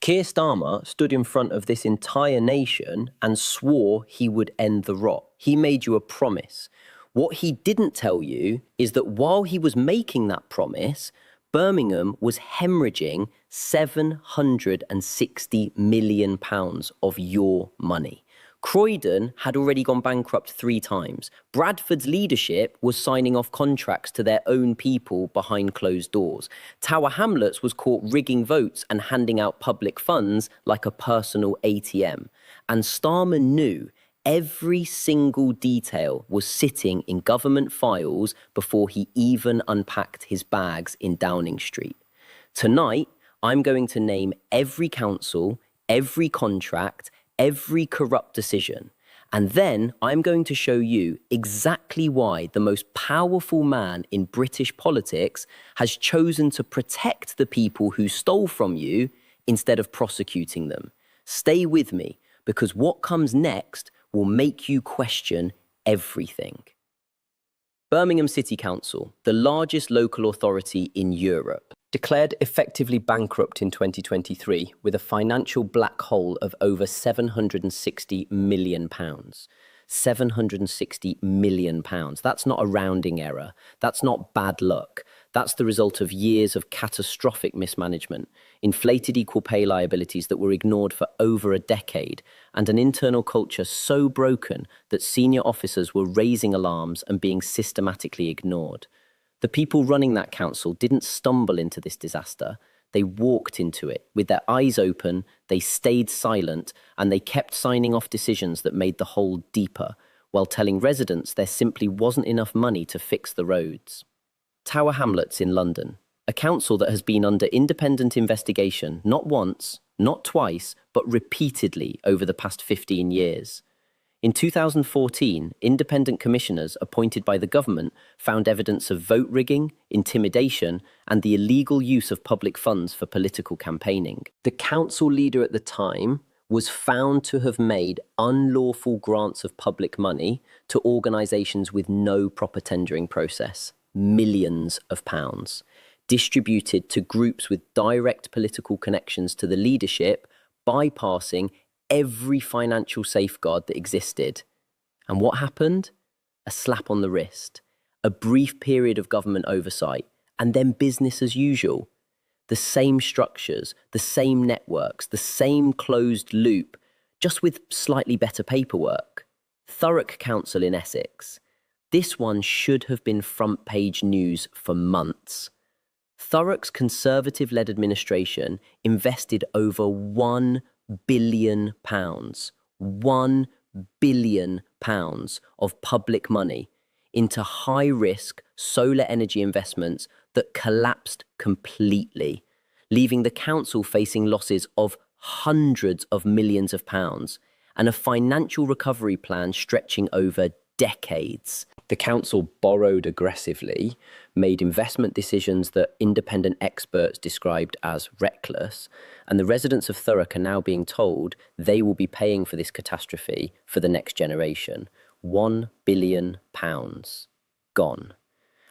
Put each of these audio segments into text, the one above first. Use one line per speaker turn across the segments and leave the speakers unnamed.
Keir Starmer stood in front of this entire nation and swore he would end the rot. He made you a promise. What he didn't tell you is that while he was making that promise, Birmingham was hemorrhaging £760 million of your money. Croydon had already gone bankrupt 3 times. Bradford's leadership was signing off contracts to their own people behind closed doors. Tower Hamlets was caught rigging votes and handing out public funds like a personal ATM. And Starmer knew every single detail was sitting in government files before he even unpacked his bags in Downing Street. Tonight, I'm going to name every council, every contract, every corrupt decision. And then I'm going to show you exactly why the most powerful man in British politics has chosen to protect the people who stole from you instead of prosecuting them. Stay with me, because what comes next will make you question everything. Birmingham City Council, the largest local authority in Europe, declared effectively bankrupt in 2023 with a financial black hole of over £760 million. £760 million. That's not a rounding error. That's not bad luck. That's the result of years of catastrophic mismanagement, inflated equal pay liabilities that were ignored for over a decade, and an internal culture so broken that senior officers were raising alarms and being systematically ignored. The people running that council didn't stumble into this disaster. They walked into it with their eyes open, they stayed silent, and they kept signing off decisions that made the hole deeper, while telling residents there simply wasn't enough money to fix the roads. Tower Hamlets in London, a council that has been under independent investigation not once, not twice, but repeatedly over the past 15 years. In 2014, independent commissioners appointed by the government found evidence of vote rigging, intimidation, and the illegal use of public funds for political campaigning. The council leader at the time was found to have made unlawful grants of public money to organisations with no proper tendering process, millions of pounds, distributed to groups with direct political connections to the leadership, bypassing every financial safeguard that existed. And what happened? A slap on the wrist, a brief period of government oversight, and then business as usual. The same structures, the same networks, the same closed loop, just with slightly better paperwork. Thurrock Council in Essex. This one should have been front page news for months. Thurrock's Conservative-led administration invested over £1 billion, £1 billion of public money into high-risk solar energy investments that collapsed completely, leaving the council facing losses of hundreds of millions of pounds and a financial recovery plan stretching over decades. The council borrowed aggressively, made investment decisions that independent experts described as reckless, and the residents of Thurrock are now being told they will be paying for this catastrophe for the next generation. £1 billion gone.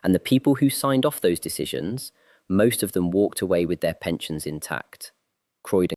And the people who signed off those decisions, most of them walked away with their pensions intact. Croydon